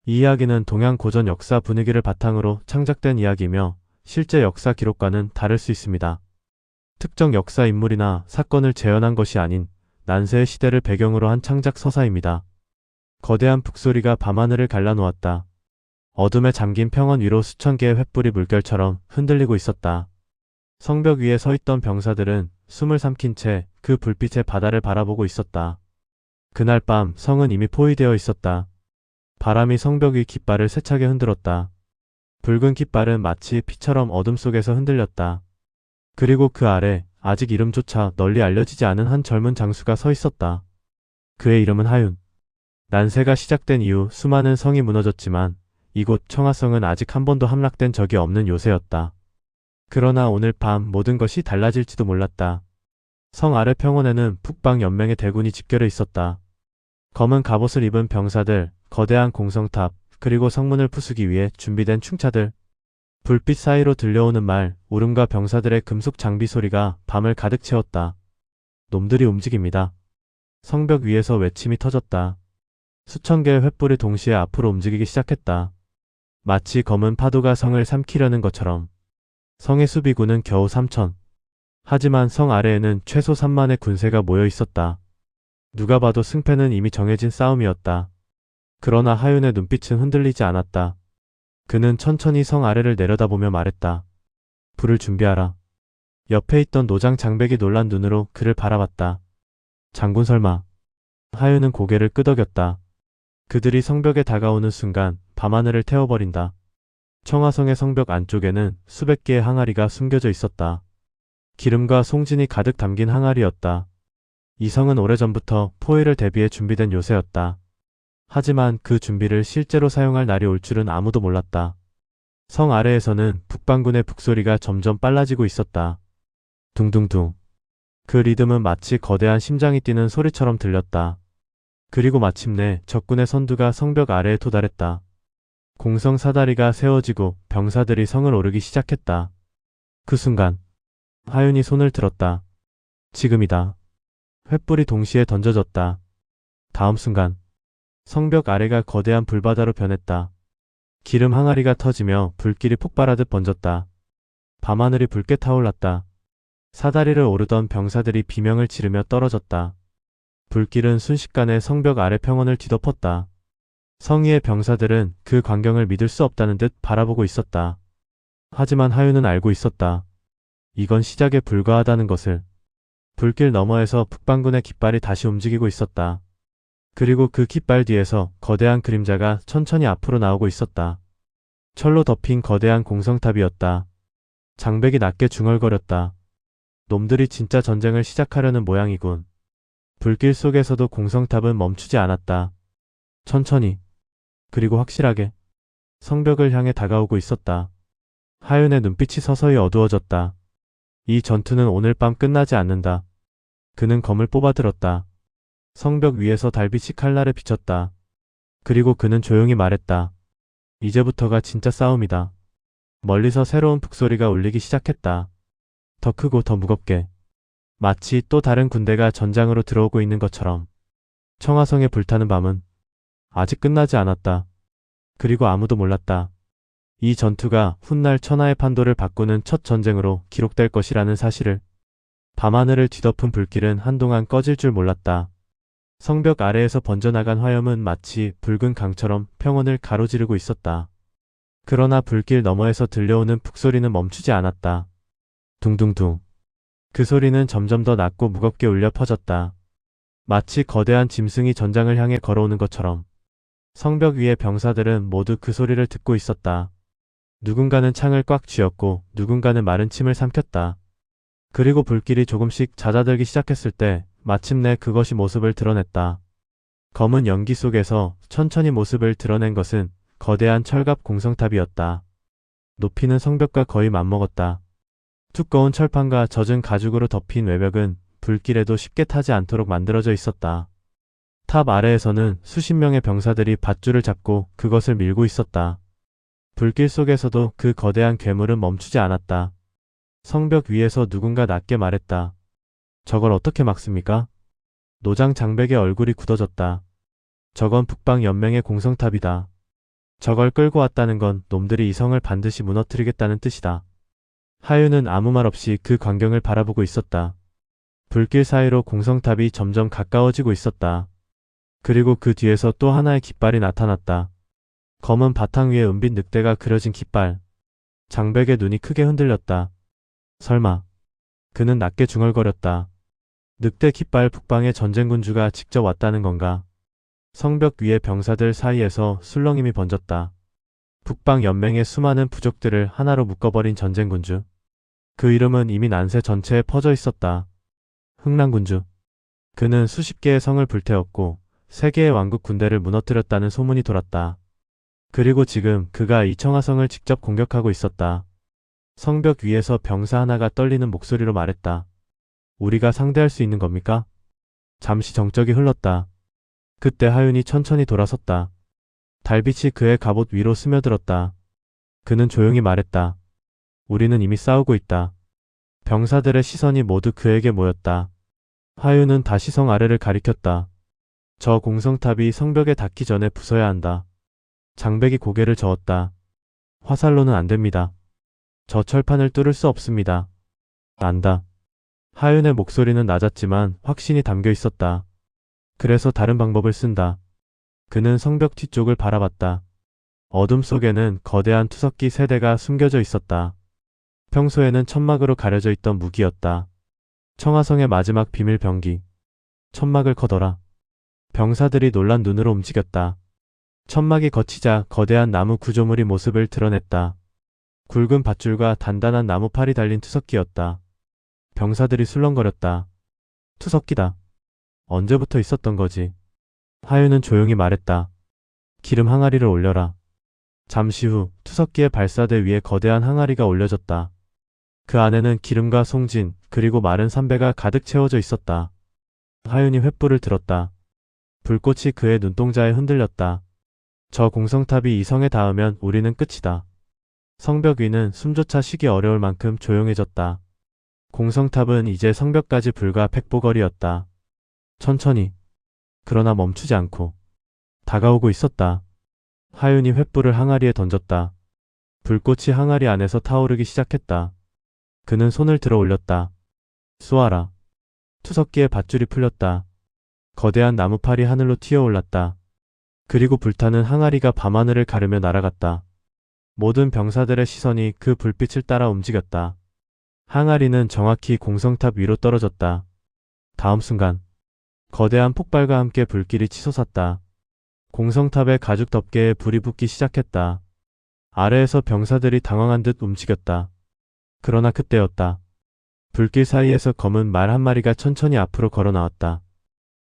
이 이야기는 동양 고전 역사 분위기를 바탕으로 창작된 이야기이며 실제 역사 기록과는 다를 수 있습니다. 특정 역사 인물이나 사건을 재현한 것이 아닌 난세의 시대를 배경으로 한 창작 서사입니다. 거대한 북소리가 밤하늘을 갈라놓았다. 어둠에 잠긴 평원 위로 수천 개의 횃불이 물결처럼 흔들리고 있었다. 성벽 위에 서 있던 병사들은 숨을 삼킨 채 그 불빛의 바다를 바라보고 있었다. 그날 밤 성은 이미 포위되어 있었다. 바람이 성벽 위 깃발을 세차게 흔들었다. 붉은 깃발은 마치 피처럼 어둠 속에서 흔들렸다. 그리고 그 아래 아직 이름조차 널리 알려지지 않은 한 젊은 장수가 서 있었다. 그의 이름은 하윤. 난세가 시작된 이후 수많은 성이 무너졌지만 이곳 청하성은 아직 한 번도 함락된 적이 없는 요새였다. 그러나 오늘 밤 모든 것이 달라질지도 몰랐다. 성 아래 평원에는 북방 연맹의 대군이 집결해 있었다. 검은 갑옷을 입은 병사들, 거대한 공성탑, 그리고 성문을 부수기 위해 준비된 충차들. 불빛 사이로 들려오는 말, 울음과 병사들의 금속 장비 소리가 밤을 가득 채웠다. 놈들이 움직입니다. 성벽 위에서 외침이 터졌다. 수천 개의 횃불이 동시에 앞으로 움직이기 시작했다. 마치 검은 파도가 성을 삼키려는 것처럼. 성의 수비군은 겨우 3천. 하지만 성 아래에는 최소 3만의 군세가 모여 있었다. 누가 봐도 승패는 이미 정해진 싸움이었다. 그러나 하윤의 눈빛은 흔들리지 않았다. 그는 천천히 성 아래를 내려다보며 말했다. 불을 준비하라. 옆에 있던 노장 장백이 놀란 눈으로 그를 바라봤다. 장군 설마. 하윤은 고개를 끄덕였다. 그들이 성벽에 다가오는 순간 밤하늘을 태워버린다. 청하성의 성벽 안쪽에는 수백 개의 항아리가 숨겨져 있었다. 기름과 송진이 가득 담긴 항아리였다. 이 성은 오래전부터 포위를 대비해 준비된 요새였다. 하지만 그 준비를 실제로 사용할 날이 올 줄은 아무도 몰랐다. 성 아래에서는 북방군의 북소리가 점점 빨라지고 있었다. 둥둥둥. 그 리듬은 마치 거대한 심장이 뛰는 소리처럼 들렸다. 그리고 마침내 적군의 선두가 성벽 아래에 도달했다. 공성 사다리가 세워지고 병사들이 성을 오르기 시작했다. 그 순간 하윤이 손을 들었다. 지금이다. 횃불이 동시에 던져졌다. 다음 순간 성벽 아래가 거대한 불바다로 변했다. 기름 항아리가 터지며 불길이 폭발하듯 번졌다. 밤하늘이 붉게 타올랐다. 사다리를 오르던 병사들이 비명을 지르며 떨어졌다. 불길은 순식간에 성벽 아래 평원을 뒤덮었다. 성 위의 병사들은 그 광경을 믿을 수 없다는 듯 바라보고 있었다. 하지만 하윤은 알고 있었다. 이건 시작에 불과하다는 것을. 불길 너머에서 북방군의 깃발이 다시 움직이고 있었다. 그리고 그 깃발 뒤에서 거대한 그림자가 천천히 앞으로 나오고 있었다. 철로 덮인 거대한 공성탑이었다. 장백이 낮게 중얼거렸다. 놈들이 진짜 전쟁을 시작하려는 모양이군. 불길 속에서도 공성탑은 멈추지 않았다. 천천히, 그리고 확실하게 성벽을 향해 다가오고 있었다. 하윤의 눈빛이 서서히 어두워졌다. 이 전투는 오늘 밤 끝나지 않는다. 그는 검을 뽑아들었다. 성벽 위에서 달빛이 칼날에 비쳤다. 그리고 그는 조용히 말했다. 이제부터가 진짜 싸움이다. 멀리서 새로운 북소리가 울리기 시작했다. 더 크고 더 무겁게. 마치 또 다른 군대가 전장으로 들어오고 있는 것처럼. 청하성에 불타는 밤은 아직 끝나지 않았다. 그리고 아무도 몰랐다. 이 전투가 훗날 천하의 판도를 바꾸는 첫 전쟁으로 기록될 것이라는 사실을. 밤하늘을 뒤덮은 불길은 한동안 꺼질 줄 몰랐다. 성벽 아래에서 번져나간 화염은 마치 붉은 강처럼 평원을 가로지르고 있었다. 그러나 불길 너머에서 들려오는 북소리는 멈추지 않았다. 둥둥둥. 그 소리는 점점 더 낮고 무겁게 울려 퍼졌다. 마치 거대한 짐승이 전장을 향해 걸어오는 것처럼. 성벽 위의 병사들은 모두 그 소리를 듣고 있었다. 누군가는 창을 꽉 쥐었고 누군가는 마른 침을 삼켰다. 그리고 불길이 조금씩 잦아들기 시작했을 때 마침내 그것이 모습을 드러냈다. 검은 연기 속에서 천천히 모습을 드러낸 것은 거대한 철갑 공성탑이었다. 높이는 성벽과 거의 맞먹었다. 두꺼운 철판과 젖은 가죽으로 덮인 외벽은 불길에도 쉽게 타지 않도록 만들어져 있었다. 탑 아래에서는 수십 명의 병사들이 밧줄을 잡고 그것을 밀고 있었다. 불길 속에서도 그 거대한 괴물은 멈추지 않았다. 성벽 위에서 누군가 낮게 말했다. 저걸 어떻게 막습니까? 노장 장백의 얼굴이 굳어졌다. 저건 북방 연맹의 공성탑이다. 저걸 끌고 왔다는 건 놈들이 이 성을 반드시 무너뜨리겠다는 뜻이다. 하윤은 아무 말 없이 그 광경을 바라보고 있었다. 불길 사이로 공성탑이 점점 가까워지고 있었다. 그리고 그 뒤에서 또 하나의 깃발이 나타났다. 검은 바탕 위에 은빛 늑대가 그려진 깃발. 장백의 눈이 크게 흔들렸다. 설마. 그는 낮게 중얼거렸다. 늑대 깃발 북방의 전쟁군주가 직접 왔다는 건가? 성벽 위의 병사들 사이에서 술렁임이 번졌다. 북방 연맹의 수많은 부족들을 하나로 묶어버린 전쟁군주. 그 이름은 이미 난세 전체에 퍼져 있었다. 흥랑군주. 그는 수십 개의 성을 불태웠고 세 개의 왕국 군대를 무너뜨렸다는 소문이 돌았다. 그리고 지금 그가 이 청하성을 직접 공격하고 있었다. 성벽 위에서 병사 하나가 떨리는 목소리로 말했다. 우리가 상대할 수 있는 겁니까? 잠시 정적이 흘렀다. 그때 하윤이 천천히 돌아섰다. 달빛이 그의 갑옷 위로 스며들었다. 그는 조용히 말했다. 우리는 이미 싸우고 있다. 병사들의 시선이 모두 그에게 모였다. 하윤은 다시 성 아래를 가리켰다. 저 공성탑이 성벽에 닿기 전에 부숴야 한다. 장백이 고개를 저었다. 화살로는 안 됩니다. 저 철판을 뚫을 수 없습니다. 안다. 하윤의 목소리는 낮았지만 확신이 담겨 있었다. 그래서 다른 방법을 쓴다. 그는 성벽 뒤쪽을 바라봤다. 어둠 속에는 거대한 투석기 세대가 숨겨져 있었다. 평소에는 천막으로 가려져 있던 무기였다. 청하성의 마지막 비밀 병기. 천막을 걷어라. 병사들이 놀란 눈으로 움직였다. 천막이 걷히자 거대한 나무 구조물이 모습을 드러냈다. 굵은 밧줄과 단단한 나무팔이 달린 투석기였다. 병사들이 술렁거렸다. 투석기다. 언제부터 있었던 거지? 하윤은 조용히 말했다. 기름 항아리를 올려라. 잠시 후 투석기의 발사대 위에 거대한 항아리가 올려졌다. 그 안에는 기름과 송진 그리고 마른 삼배가 가득 채워져 있었다. 하윤이 횃불을 들었다. 불꽃이 그의 눈동자에 흔들렸다. 저 공성탑이 이 성에 닿으면 우리는 끝이다. 성벽 위는 숨조차 쉬기 어려울 만큼 조용해졌다. 공성탑은 이제 성벽까지 불과 100보거리였다. 천천히. 그러나 멈추지 않고. 다가오고 있었다. 하윤이 횃불을 항아리에 던졌다. 불꽃이 항아리 안에서 타오르기 시작했다. 그는 손을 들어 올렸다. 쏘아라. 투석기의 밧줄이 풀렸다. 거대한 나무팔이 하늘로 튀어올랐다. 그리고 불타는 항아리가 밤하늘을 가르며 날아갔다. 모든 병사들의 시선이 그 불빛을 따라 움직였다. 항아리는 정확히 공성탑 위로 떨어졌다. 다음 순간 거대한 폭발과 함께 불길이 치솟았다. 공성탑의 가죽 덮개에 불이 붙기 시작했다. 아래에서 병사들이 당황한 듯 움직였다. 그러나 그때였다. 불길 사이에서 검은 말 한 마리가 천천히 앞으로 걸어 나왔다.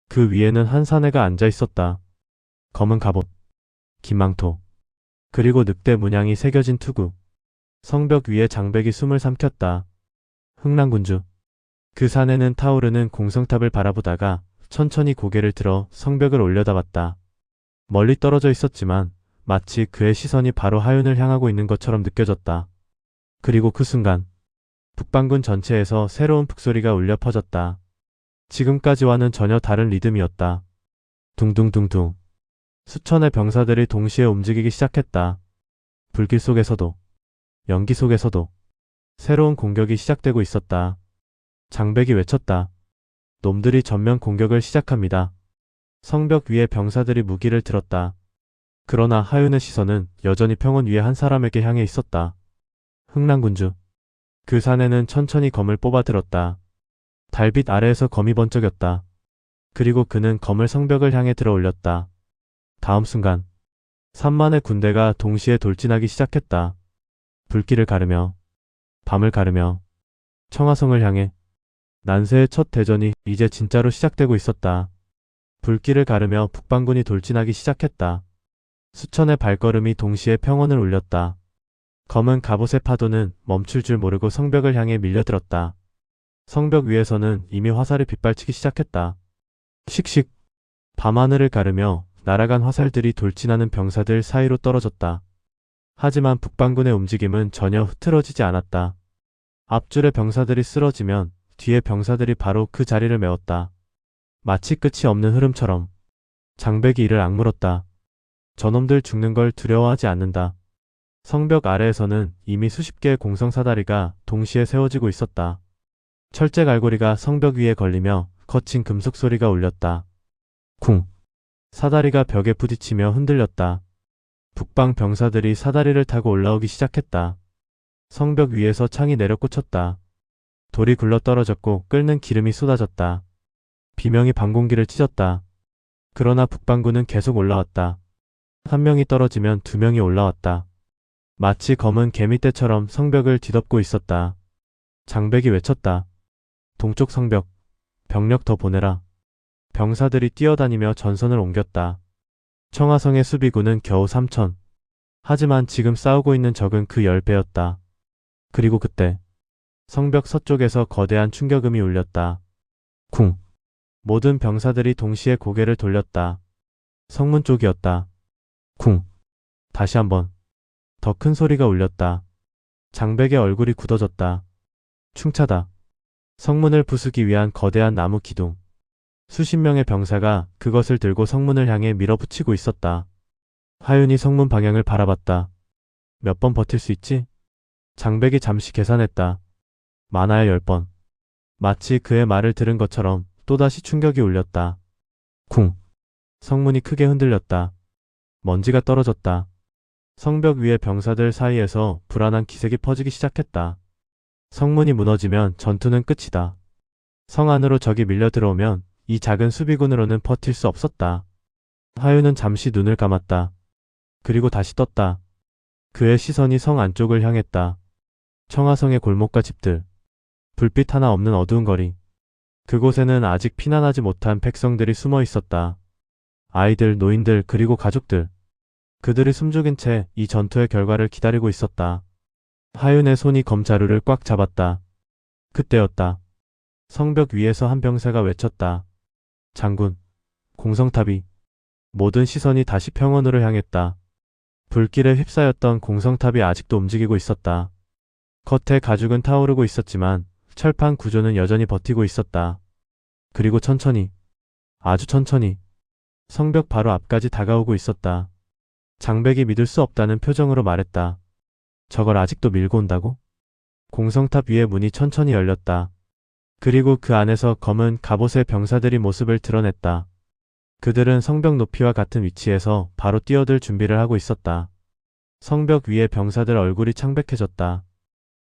그 위에는 한 사내가 앉아 있었다. 검은 갑옷, 긴 망토, 그리고 늑대 문양이 새겨진 투구. 성벽 위에 장백이 숨을 삼켰다. 흥랑군주. 그 사내는 타오르는 공성탑을 바라보다가 천천히 고개를 들어 성벽을 올려다봤다. 멀리 떨어져 있었지만 마치 그의 시선이 바로 하윤을 향하고 있는 것처럼 느껴졌다. 그리고 그 순간 북방군 전체에서 새로운 북소리가 울려 퍼졌다. 지금까지와는 전혀 다른 리듬이었다. 둥둥둥둥. 수천의 병사들이 동시에 움직이기 시작했다. 불길 속에서도, 연기 속에서도 새로운 공격이 시작되고 있었다. 장백이 외쳤다. 놈들이 전면 공격을 시작합니다. 성벽 위에 병사들이 무기를 들었다. 그러나 하윤의 시선은 여전히 평원 위에 한 사람에게 향해 있었다. 흥랑군주. 그 사내는 천천히 검을 뽑아 들었다. 달빛 아래에서 검이 번쩍였다. 그리고 그는 검을 성벽을 향해 들어 올렸다. 다음 순간 3만의 군대가 동시에 돌진하기 시작했다. 불길을 가르며, 밤을 가르며, 청하성을 향해. 난세의 첫 대전이 이제 진짜로 시작되고 있었다. 불길을 가르며 북방군이 돌진하기 시작했다. 수천의 발걸음이 동시에 평원을 울렸다. 검은 갑옷의 파도는 멈출 줄 모르고 성벽을 향해 밀려들었다. 성벽 위에서는 이미 화살이 빗발치기 시작했다. 씩씩. 밤하늘을 가르며 날아간 화살들이 돌진하는 병사들 사이로 떨어졌다. 하지만 북방군의 움직임은 전혀 흐트러지지 않았다. 앞줄의 병사들이 쓰러지면 뒤에 병사들이 바로 그 자리를 메웠다. 마치 끝이 없는 흐름처럼. 장백이 이를 악물었다. 저놈들 죽는 걸 두려워하지 않는다. 성벽 아래에서는 이미 수십 개의 공성 사다리가 동시에 세워지고 있었다. 철제 갈고리가 성벽 위에 걸리며 거친 금속 소리가 울렸다. 쿵! 사다리가 벽에 부딪히며 흔들렸다. 북방 병사들이 사다리를 타고 올라오기 시작했다. 성벽 위에서 창이 내려 꽂혔다. 돌이 굴러 떨어졌고 끓는 기름이 쏟아졌다. 비명이 방공기를 찢었다. 그러나 북방군은 계속 올라왔다. 한 명이 떨어지면 두 명이 올라왔다. 마치 검은 개미떼처럼 성벽을 뒤덮고 있었다. 장백이 외쳤다. 동쪽 성벽, 병력 더 보내라. 병사들이 뛰어다니며 전선을 옮겼다. 청하성의 수비군은 겨우 3천. 하지만 지금 싸우고 있는 적은 그 10배였다. 그리고 그때 성벽 서쪽에서 거대한 충격음이 울렸다. 쿵! 모든 병사들이 동시에 고개를 돌렸다. 성문 쪽이었다. 쿵! 다시 한번. 더 큰 소리가 울렸다. 장백의 얼굴이 굳어졌다. 충차다. 성문을 부수기 위한 거대한 나무 기둥. 수십 명의 병사가 그것을 들고 성문을 향해 밀어붙이고 있었다. 하윤이 성문 방향을 바라봤다. 몇 번 버틸 수 있지? 장백이 잠시 계산했다. 많아야 10번. 마치 그의 말을 들은 것처럼 또다시 충격이 울렸다. 쿵! 성문이 크게 흔들렸다. 먼지가 떨어졌다. 성벽 위의 병사들 사이에서 불안한 기색이 퍼지기 시작했다. 성문이 무너지면 전투는 끝이다. 성 안으로 적이 밀려 들어오면 이 작은 수비군으로는 버틸 수 없었다. 하윤은 잠시 눈을 감았다. 그리고 다시 떴다. 그의 시선이 성 안쪽을 향했다. 청하성의 골목과 집들. 불빛 하나 없는 어두운 거리. 그곳에는 아직 피난하지 못한 백성들이 숨어 있었다. 아이들, 노인들, 그리고 가족들. 그들이 숨죽인 채 이 전투의 결과를 기다리고 있었다. 하윤의 손이 검자루를 꽉 잡았다. 그때였다. 성벽 위에서 한 병사가 외쳤다. 장군, 공성탑이. 모든 시선이 다시 평원으로 향했다. 불길에 휩싸였던 공성탑이 아직도 움직이고 있었다. 겉에 가죽은 타오르고 있었지만 철판 구조는 여전히 버티고 있었다. 그리고 천천히, 아주 천천히 성벽 바로 앞까지 다가오고 있었다. 장백이 믿을 수 없다는 표정으로 말했다. 저걸 아직도 밀고 온다고? 공성탑 위의 문이 천천히 열렸다. 그리고 그 안에서 검은 갑옷의 병사들이 모습을 드러냈다. 그들은 성벽 높이와 같은 위치에서 바로 뛰어들 준비를 하고 있었다. 성벽 위의 병사들 얼굴이 창백해졌다.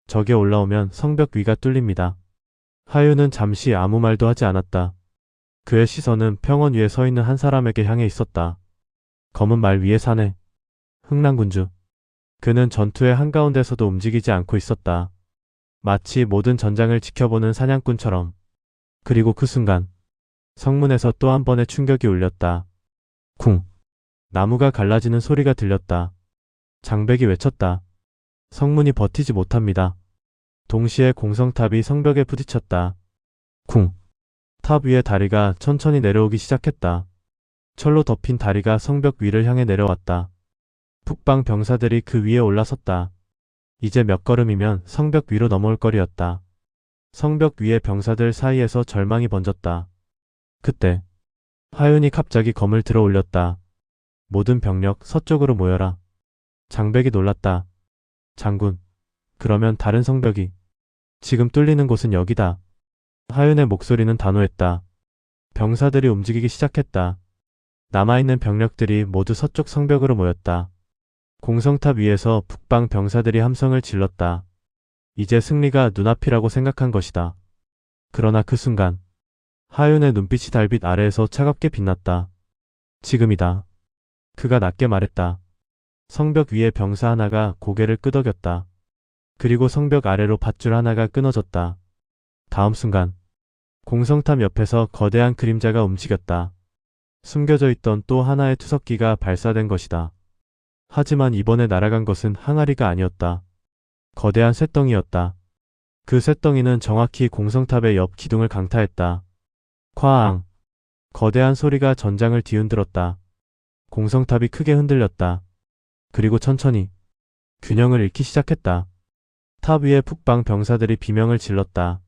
적이 올라오면 성벽 위가 뚫립니다. 하윤은 잠시 아무 말도 하지 않았다. 그의 시선은 평원 위에 서 있는 한 사람에게 향해 있었다. 검은 말 위에 사내. 흥랑군주. 그는 전투의 한가운데서도 움직이지 않고 있었다. 마치 모든 전장을 지켜보는 사냥꾼처럼. 그리고 그 순간 성문에서 또 한 번의 충격이 울렸다. 쿵! 나무가 갈라지는 소리가 들렸다. 장백이 외쳤다. 성문이 버티지 못합니다. 동시에 공성탑이 성벽에 부딪혔다. 쿵! 탑 위의 다리가 천천히 내려오기 시작했다. 철로 덮인 다리가 성벽 위를 향해 내려왔다. 북방 병사들이 그 위에 올라섰다. 이제 몇 걸음이면 성벽 위로 넘어올 거리였다. 성벽 위의 병사들 사이에서 절망이 번졌다. 그때 하윤이 갑자기 검을 들어 올렸다. 모든 병력 서쪽으로 모여라. 장백이 놀랐다. 장군, 그러면 다른 성벽이. 지금 뚫리는 곳은 여기다. 하윤의 목소리는 단호했다. 병사들이 움직이기 시작했다. 남아있는 병력들이 모두 서쪽 성벽으로 모였다. 공성탑 위에서 북방 병사들이 함성을 질렀다. 이제 승리가 눈앞이라고 생각한 것이다. 그러나 그 순간 하윤의 눈빛이 달빛 아래에서 차갑게 빛났다. 지금이다. 그가 낮게 말했다. 성벽 위에 병사 하나가 고개를 끄덕였다. 그리고 성벽 아래로 밧줄 하나가 끊어졌다. 다음 순간 공성탑 옆에서 거대한 그림자가 움직였다. 숨겨져 있던 또 하나의 투석기가 발사된 것이다. 하지만 이번에 날아간 것은 항아리가 아니었다. 거대한 쇳덩이였다. 그 쇳덩이는 정확히 공성탑의 옆 기둥을 강타했다. 쾅! 거대한 소리가 전장을 뒤흔들었다. 공성탑이 크게 흔들렸다. 그리고 천천히 균형을 잃기 시작했다. 탑 위에 북방 병사들이 비명을 질렀다.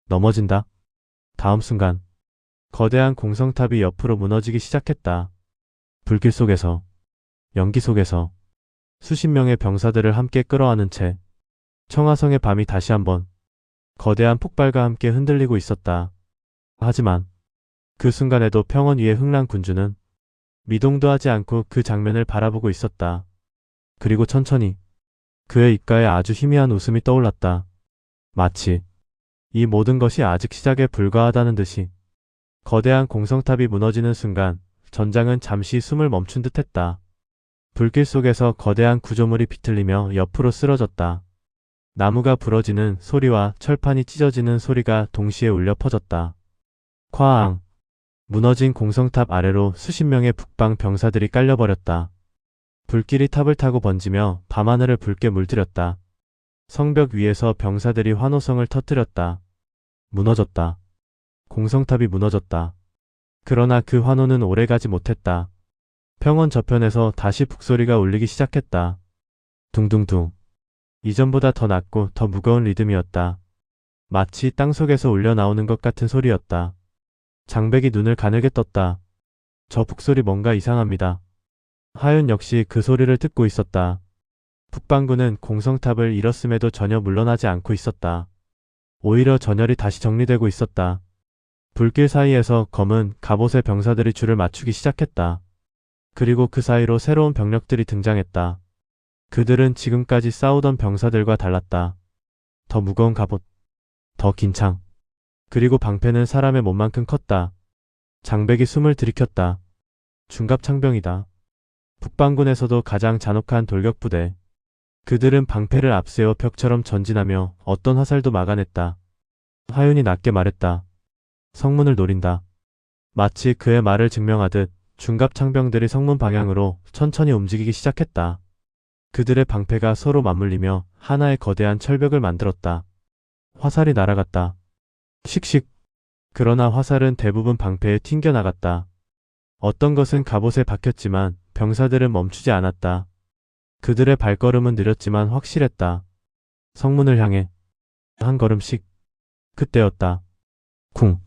넘어진다. 다음 순간 거대한 공성탑이 옆으로 무너지기 시작했다. 불길 속에서 연기 속에서 수십 명의 병사들을 함께 끌어안은 채 청하성의 밤이 다시 한번 거대한 폭발과 함께 흔들리고 있었다. 하지만 그 순간에도 평원 위의 흥랑 군주는 미동도 하지 않고 그 장면을 바라보고 있었다. 그리고 천천히 그의 입가에 아주 희미한 웃음이 떠올랐다. 마치 이 모든 것이 아직 시작에 불과하다는 듯이. 거대한 공성탑이 무너지는 순간 전장은 잠시 숨을 멈춘 듯 했다. 불길 속에서 거대한 구조물이 비틀리며 옆으로 쓰러졌다. 나무가 부러지는 소리와 철판이 찢어지는 소리가 동시에 울려 퍼졌다. 쾅! 무너진 공성탑 아래로 수십 명의 북방 병사들이 깔려버렸다. 불길이 탑을 타고 번지며 밤하늘을 붉게 물들였다. 성벽 위에서 병사들이 환호성을 터뜨렸다. 무너졌다. 공성탑이 무너졌다. 그러나 그 환호는 오래가지 못했다. 평원 저편에서 다시 북소리가 울리기 시작했다. 둥둥둥. 이전보다 더 낮고 더 무거운 리듬이었다. 마치 땅속에서 울려 나오는 것 같은 소리였다. 장백이 눈을 가늘게 떴다. 저 북소리 뭔가 이상합니다. 하윤 역시 그 소리를 듣고 있었다. 북방군은 공성탑을 잃었음에도 전혀 물러나지 않고 있었다. 오히려 전열이 다시 정리되고 있었다. 불길 사이에서 검은 갑옷의 병사들이 줄을 맞추기 시작했다. 그리고 그 사이로 새로운 병력들이 등장했다. 그들은 지금까지 싸우던 병사들과 달랐다. 더 무거운 갑옷, 더 긴 창, 그리고 방패는 사람의 몸만큼 컸다. 장백이 숨을 들이켰다. 중갑창병이다. 북방군에서도 가장 잔혹한 돌격부대. 그들은 방패를 앞세워 벽처럼 전진하며 어떤 화살도 막아냈다. 하윤이 낮게 말했다. 성문을 노린다. 마치 그의 말을 증명하듯 중갑창병들이 성문 방향으로 천천히 움직이기 시작했다. 그들의 방패가 서로 맞물리며 하나의 거대한 철벽을 만들었다. 화살이 날아갔다. 씩씩. 그러나 화살은 대부분 방패에 튕겨나갔다. 어떤 것은 갑옷에 박혔지만 병사들은 멈추지 않았다. 그들의 발걸음은 느렸지만 확실했다. 성문을 향해 한 걸음씩. 그때였다. 쿵.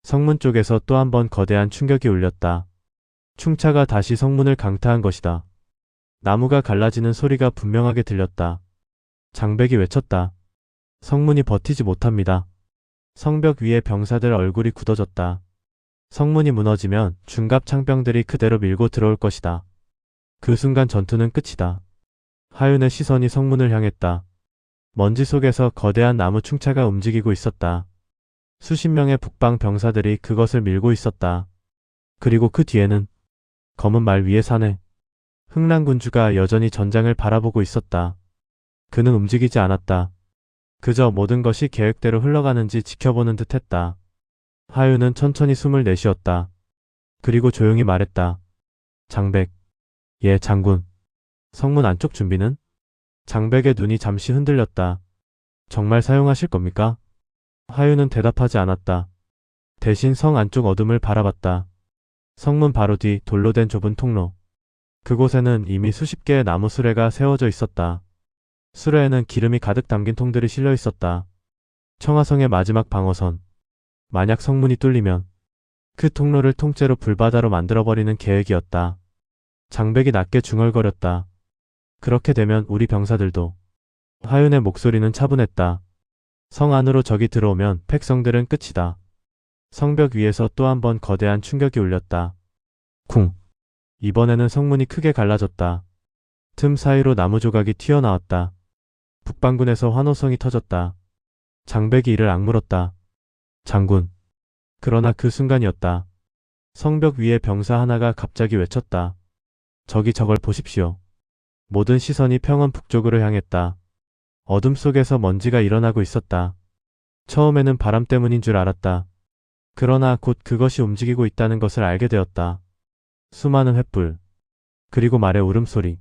성문 쪽에서 또 한 번 거대한 충격이 울렸다. 충차가 다시 성문을 강타한 것이다. 나무가 갈라지는 소리가 분명하게 들렸다. 장백이 외쳤다. 성문이 버티지 못합니다. 성벽 위에 병사들 얼굴이 굳어졌다. 성문이 무너지면 중갑 창병들이 그대로 밀고 들어올 것이다. 그 순간 전투는 끝이다. 하윤의 시선이 성문을 향했다. 먼지 속에서 거대한 나무 충차가 움직이고 있었다. 수십 명의 북방 병사들이 그것을 밀고 있었다. 그리고 그 뒤에는 검은 말 위의 사내. 흥랑군주가 여전히 전장을 바라보고 있었다. 그는 움직이지 않았다. 그저 모든 것이 계획대로 흘러가는지 지켜보는 듯 했다. 하윤은 천천히 숨을 내쉬었다. 그리고 조용히 말했다. 장백. 예, 장군. 성문 안쪽 준비는? 장백의 눈이 잠시 흔들렸다. 정말 사용하실 겁니까? 하윤은 대답하지 않았다. 대신 성 안쪽 어둠을 바라봤다. 성문 바로 뒤 돌로 된 좁은 통로. 그곳에는 이미 수십 개의 나무 수레가 세워져 있었다. 수레에는 기름이 가득 담긴 통들이 실려 있었다. 청하성의 마지막 방어선. 만약 성문이 뚫리면 그 통로를 통째로 불바다로 만들어버리는 계획이었다. 장백이 낮게 중얼거렸다. 그렇게 되면 우리 병사들도. 하윤의 목소리는 차분했다. 성 안으로 적이 들어오면 백성들은 끝이다. 성벽 위에서 또 한 번 거대한 충격이 울렸다. 쿵. 이번에는 성문이 크게 갈라졌다. 틈 사이로 나무 조각이 튀어나왔다. 북방군에서 환호성이 터졌다. 장백이 이를 악물었다. 장군. 그러나 그 순간이었다. 성벽 위에 병사 하나가 갑자기 외쳤다. 저기 저걸 보십시오. 모든 시선이 평원 북쪽으로 향했다. 어둠 속에서 먼지가 일어나고 있었다. 처음에는 바람 때문인 줄 알았다. 그러나 곧 그것이 움직이고 있다는 것을 알게 되었다. 수많은 횃불. 그리고 말의 울음소리.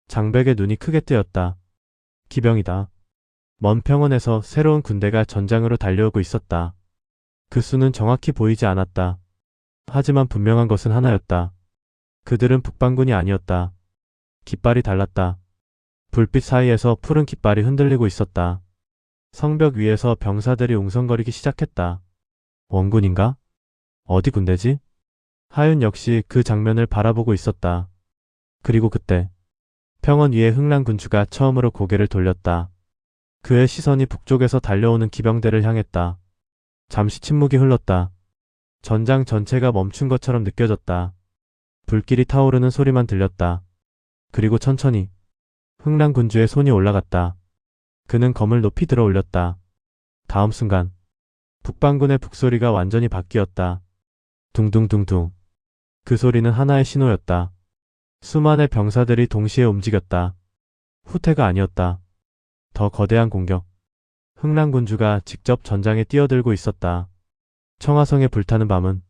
장백의 눈이 크게 뜨였다. 기병이다. 먼 평원에서 새로운 군대가 전장으로 달려오고 있었다. 그 수는 정확히 보이지 않았다. 하지만 분명한 것은 하나였다. 그들은 북방군이 아니었다. 깃발이 달랐다. 불빛 사이에서 푸른 깃발이 흔들리고 있었다. 성벽 위에서 병사들이 웅성거리기 시작했다. 원군인가? 어디 군대지? 하윤 역시 그 장면을 바라보고 있었다. 그리고 그때 평원 위에 흥랑 군주가 처음으로 고개를 돌렸다. 그의 시선이 북쪽에서 달려오는 기병대를 향했다. 잠시 침묵이 흘렀다. 전장 전체가 멈춘 것처럼 느껴졌다. 불길이 타오르는 소리만 들렸다. 그리고 천천히 흥랑 군주의 손이 올라갔다. 그는 검을 높이 들어 올렸다. 다음 순간 북방군의 북소리가 완전히 바뀌었다. 둥둥둥둥. 그 소리는 하나의 신호였다. 수많은 병사들이 동시에 움직였다. 후퇴가 아니었다. 더 거대한 공격. 흥랑 군주가 직접 전장에 뛰어들고 있었다. 청화성에 불타는 밤은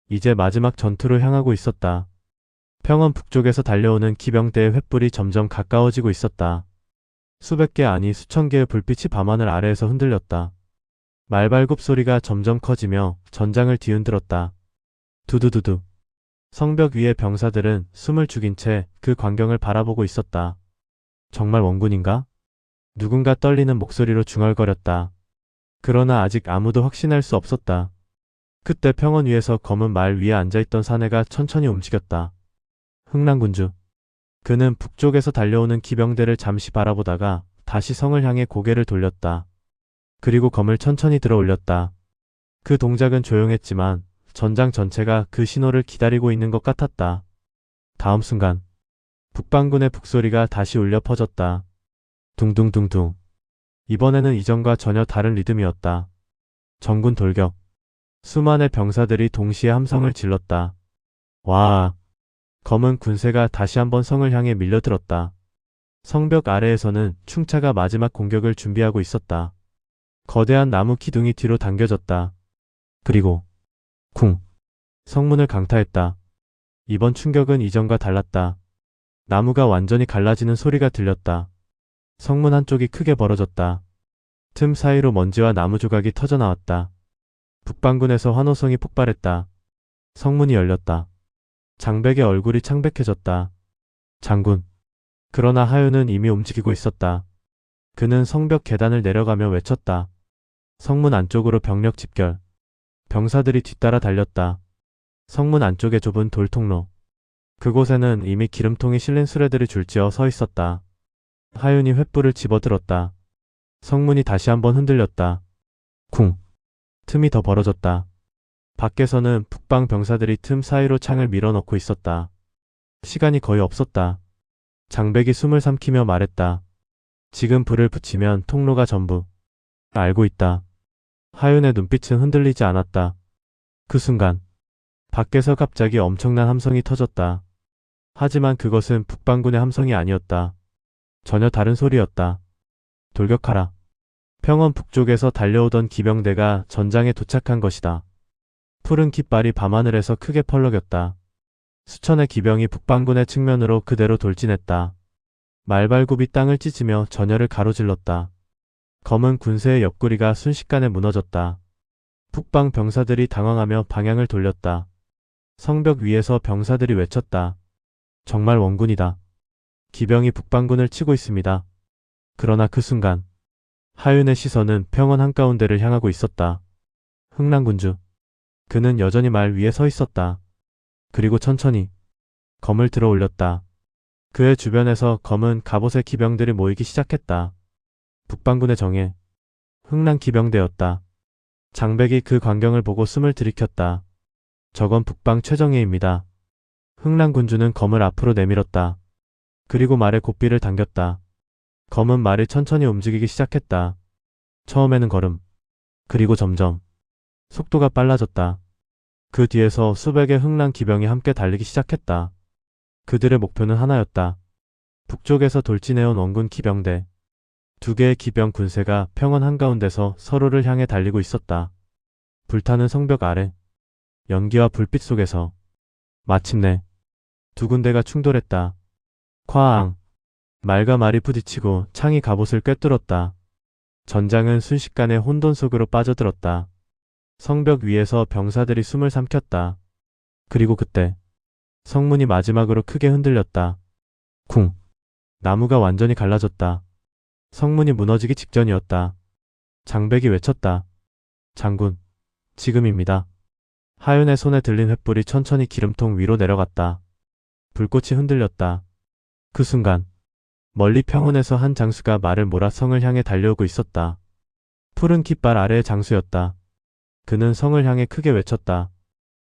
이제 마지막 전투로 향하고 있었다. 평원 북쪽에서 달려오는 기병대의 횃불이 점점 가까워지고 있었다. 수백 개 아니 수천 개의 불빛이 밤하늘 아래에서 흔들렸다. 말발굽 소리가 점점 커지며 전장을 뒤흔들었다. 두두두두. 성벽 위의 병사들은 숨을 죽인 채 그 광경을 바라보고 있었다. 정말 원군인가? 누군가 떨리는 목소리로 중얼거렸다. 그러나 아직 아무도 확신할 수 없었다. 그때 평원 위에서 검은 말 위에 앉아있던 사내가 천천히 움직였다. 흥랑군주. 그는 북쪽에서 달려오는 기병대를 잠시 바라보다가 다시 성을 향해 고개를 돌렸다. 그리고 검을 천천히 들어 올렸다. 그 동작은 조용했지만 전장 전체가 그 신호를 기다리고 있는 것 같았다. 다음 순간 북방군의 북소리가 다시 울려 퍼졌다. 둥둥둥둥. 이번에는 이전과 전혀 다른 리듬이었다. 전군 돌격. 수많은 병사들이 동시에 함성을 질렀다. 와. 검은 군세가 다시 한번 성을 향해 밀려들었다. 성벽 아래에서는 충차가 마지막 공격을 준비하고 있었다. 거대한 나무 기둥이 뒤로 당겨졌다. 그리고 쿵. 성문을 강타했다. 이번 충격은 이전과 달랐다. 나무가 완전히 갈라지는 소리가 들렸다. 성문 한쪽이 크게 벌어졌다. 틈 사이로 먼지와 나무 조각이 터져나왔다. 북방군에서 환호성이 폭발했다. 성문이 열렸다. 장백의 얼굴이 창백해졌다. 장군. 그러나 하윤은 이미 움직이고 있었다. 그는 성벽 계단을 내려가며 외쳤다. 성문 안쪽으로 병력 집결. 병사들이 뒤따라 달렸다. 성문 안쪽의 좁은 돌통로. 그곳에는 이미 기름통이 실린 수레들이 줄지어 서 있었다. 하윤이 횃불을 집어들었다. 성문이 다시 한번 흔들렸다. 쿵. 틈이 더 벌어졌다. 밖에서는 북방 병사들이 틈 사이로 창을 밀어넣고 있었다. 시간이 거의 없었다. 장백이 숨을 삼키며 말했다. 지금 불을 붙이면 통로가 전부. 알고 있다. 하윤의 눈빛은 흔들리지 않았다. 그 순간 밖에서 갑자기 엄청난 함성이 터졌다. 하지만 그것은 북방군의 함성이 아니었다. 전혀 다른 소리였다. 돌격하라. 평원 북쪽에서 달려오던 기병대가 전장에 도착한 것이다. 푸른 깃발이 밤하늘에서 크게 펄럭였다. 수천의 기병이 북방군의 측면으로 그대로 돌진했다. 말발굽이 땅을 찢으며 전열을 가로질렀다. 검은 군세의 옆구리가 순식간에 무너졌다. 북방 병사들이 당황하며 방향을 돌렸다. 성벽 위에서 병사들이 외쳤다. 정말 원군이다. 기병이 북방군을 치고 있습니다. 그러나 그 순간 하윤의 시선은 평원 한가운데를 향하고 있었다. 흥랑군주. 그는 여전히 말 위에 서 있었다. 그리고 천천히 검을 들어 올렸다. 그의 주변에서 검은 갑옷의 기병들이 모이기 시작했다. 북방군의 정예. 흥랑 기병대였다. 장백이 그 광경을 보고 숨을 들이켰다. 저건 북방 최정예입니다. 흥랑 군주는 검을 앞으로 내밀었다. 그리고 말에 고삐를 당겼다. 검은 말이 천천히 움직이기 시작했다. 처음에는 걸음. 그리고 점점 속도가 빨라졌다. 그 뒤에서 수백의 흥랑 기병이 함께 달리기 시작했다. 그들의 목표는 하나였다. 북쪽에서 돌진해온 원군 기병대. 두 개의 기병 군세가 평원 한가운데서 서로를 향해 달리고 있었다. 불타는 성벽 아래. 연기와 불빛 속에서. 마침내 두 군대가 충돌했다. 쾅. 말과 말이 부딪히고 창이 갑옷을 꿰뚫었다. 전장은 순식간에 혼돈 속으로 빠져들었다. 성벽 위에서 병사들이 숨을 삼켰다. 그리고 그때 성문이 마지막으로 크게 흔들렸다. 쿵. 나무가 완전히 갈라졌다. 성문이 무너지기 직전이었다. 장백이 외쳤다. 장군, 지금입니다. 하윤의 손에 들린 횃불이 천천히 기름통 위로 내려갔다. 불꽃이 흔들렸다. 그 순간 멀리 평원에서 한 장수가 말을 몰아 성을 향해 달려오고 있었다. 푸른 깃발 아래의 장수였다. 그는 성을 향해 크게 외쳤다.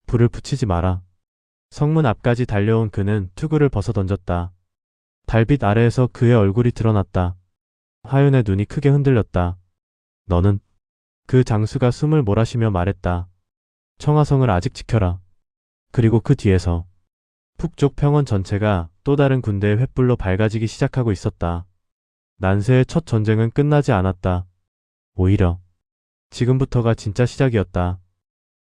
불을 붙이지 마라. 성문 앞까지 달려온 그는 투구를 벗어던졌다. 달빛 아래에서 그의 얼굴이 드러났다. 화윤의 눈이 크게 흔들렸다. 너는? 그 장수가 숨을 몰아쉬며 말했다. 청화성을 아직 지켜라. 그리고 그 뒤에서 북쪽 평원 전체가 또 다른 군대의 횃불로 밝아지기 시작하고 있었다. 난세의 첫 전쟁은 끝나지 않았다. 오히려 지금부터가 진짜 시작이었다.